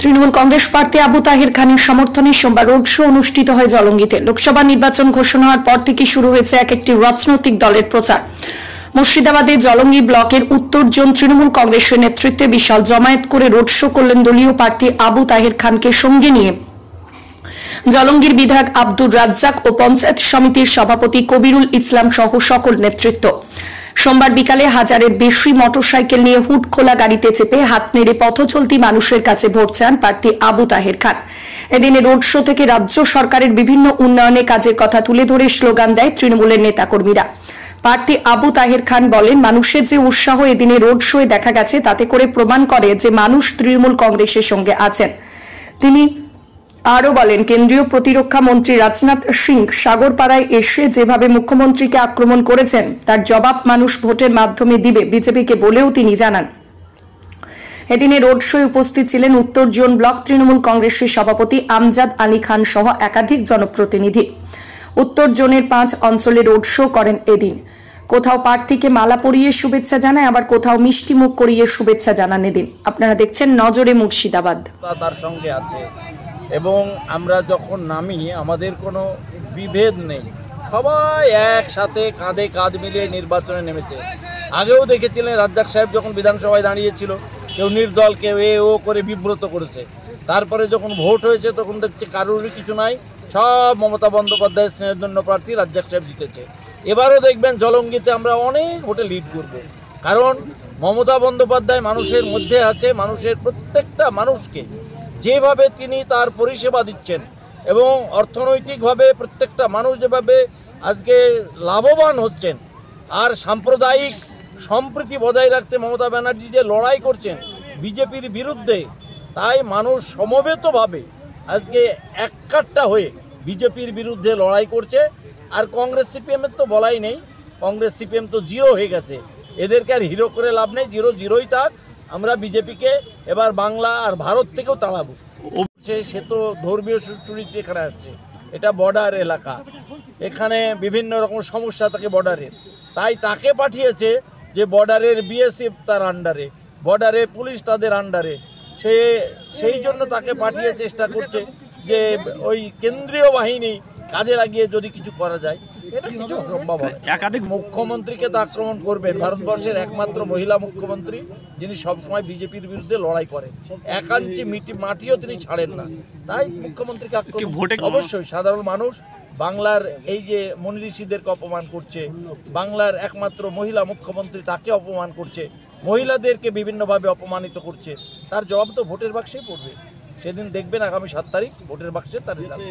তৃণমূল কংগ্রেস প্রার্থী আবু তাহের খানের সমর্থনে সোমবার রোড শো অনুষ্ঠিত হয় জলঙ্গিতে। লোকসভা নির্বাচন ঘোষণা হওয়ার পর থেকে শুরু হয়েছে এক একটি রাজনৈতিক দলের প্রচার। মুর্শিদাবাদের জলঙ্গি ব্লকের উত্তর জোন তৃণমূল কংগ্রেসের নেতৃত্বে বিশাল জমায়েত করে রোড শো করলেন দলীয় প্রার্থী আবু তাহের খানকে সঙ্গে নিয়ে জলঙ্গির বিধায়ক আব্দুর রাজ্জাক ও পঞ্চায়েত সমিতির সভাপতি কবিরুল ইসলাম সহ সকল নেতৃত্ব। সোমবার বিকালে হাজারের বেশি মোটরসাইকেল নিয়ে হুড খোলা গাড়িতে চেপে হাত নেড়ে পথ চলতি মানুষের কাছে ভোট চান প্রার্থী আবু তাহের খান। এদিনে রোড শো থেকে রাজ্য সরকারের বিভিন্ন উন্নয়নে কাজের কথা তুলে ধরে স্লোগান দেয় তৃণমূলের নেতাকর্মীরা। প্রার্থী আবু তাহের খান বলেন, মানুষের যে উৎসাহ এদিনে রোড শোয়ে দেখা গেছে তাতে করে প্রমাণ করে যে মানুষ তৃণমূল কংগ্রেসের সঙ্গে আছেন। তিনি আরো বলেন, কেন্দ্রীয় প্রতিরক্ষা মন্ত্রী রাজনাথ সিং সাগরপাড়ায় এসে যেভাবে মুখ্যমন্ত্রীকে আক্রমণ করেছেন তার জবাব মানুষ ভোটের মাধ্যমে দিবে বিজেপিকে বলেও তিনি জানান। এদিনে রোড শোয়ে উপস্থিত ছিলেন উত্তর জোন ব্লক তৃণমূল কংগ্রেসের সভাপতি আমজাদ আলী খান সহ একাধিক জনপ্রতিনিধি। উত্তর জোনের 5 অঞ্চলে রোড শো করেন এদিন। কোথাও প্রার্থীকে মালা পরিয়ে শুভেচ্ছা জানায়, আবার কোথাও মিষ্টি মুখ করিয়ে শুভেচ্ছা জানান এদিন। আপনারা দেখছেন নজরে মুর্শিদাবাদ। তার সঙ্গে আছে এবং আমরা যখন নামি আমাদের কোনো বিভেদ নেই, সবাই একসাথে কাঁধে কাঁধ মিলিয়ে নির্বাচনে নেমেছে। আগেও দেখেছিলেন রাজ্জাক সাহেব যখন বিধানসভায় দাঁড়িয়েছিল, কেউ নির্দল কেউ ও করে বিব্রত করেছে। তারপরে যখন ভোট হয়েছে তখন দেখছে কারোরই কিছু নাই, সব মমতা বন্দ্যোপাধ্যায়ের স্নেহের জন্য প্রার্থী রাজ্জাক সাহেব জিতেছে। এবারও দেখবেন জলঙ্গিতে আমরা অনেক ভোটে লিড করব, কারণ মমতা বন্দ্যোপাধ্যায় মানুষের মধ্যে আছে। মানুষের প্রত্যেকটা মানুষকে যেভাবে তিনি তার পরিষেবা দিচ্ছেন এবং অর্থনৈতিকভাবে প্রত্যেকটা মানুষ যেভাবে আজকে লাভবান হচ্ছেন, আর সাম্প্রদায়িক সম্প্রীতি বজায় রাখতে মমতা ব্যানার্জি যে লড়াই করছেন বিজেপির বিরুদ্ধে, তাই মানুষ সমবেতভাবে আজকে এককাট্টা হয়ে বিজেপির বিরুদ্ধে লড়াই করছে। আর কংগ্রেস সিপিএমের তো বলাই নেই, কংগ্রেস সিপিএম তো জিরো হয়ে গেছে, এদেরকে আর হিরো করে লাভ নেই, জিরোই থাক। আমরা বিজেপিকে এবার বাংলা আর ভারত থেকেও তাড়াবো। সে তো ধর্মীয় সুচরিত্রে এখানে আসছে, এটা বর্ডার এলাকা, এখানে বিভিন্ন রকম সমস্যা থাকে বর্ডারের, তাই তাকে পাঠিয়েছে যে বর্ডারের বিএসএফ তার আন্ডারে, বর্ডারে পুলিশ তাদের আন্ডারে, সেই জন্য তাকে পাঠিয়ে চেষ্টা করছে যে ওই কেন্দ্রীয় বাহিনী কাজে লাগিয়ে যদি কিছু করা যায়, এটা কিছু সম্ভব হয়। একাধিক মুখ্যমন্ত্রীকে তো আক্রমণ করবেন, ভারতবর্ষের একমাত্র মহিলা মুখ্যমন্ত্রী যিনি সবসময় বিজেপির বিরুদ্ধে লড়াই করেন, একাঞ্চি মাটিও তিনি ছাড়েন না, তাই মুখ্যমন্ত্রীকে আক্রমণ। অবশ্যই সাধারণ মানুষ বাংলার এই যে মনি ঋষিদেরকে অপমান করছে, বাংলার একমাত্র মহিলা মুখ্যমন্ত্রী তাকে অপমান করছে, মহিলাদেরকে বিভিন্নভাবে অপমানিত করছে, তার জবাব তো ভোটের বাক্সেই পড়বে। সেদিন দেখবেন আগামী 7 তারিখ ভোটের বাক্সে তার রেজাল্ট।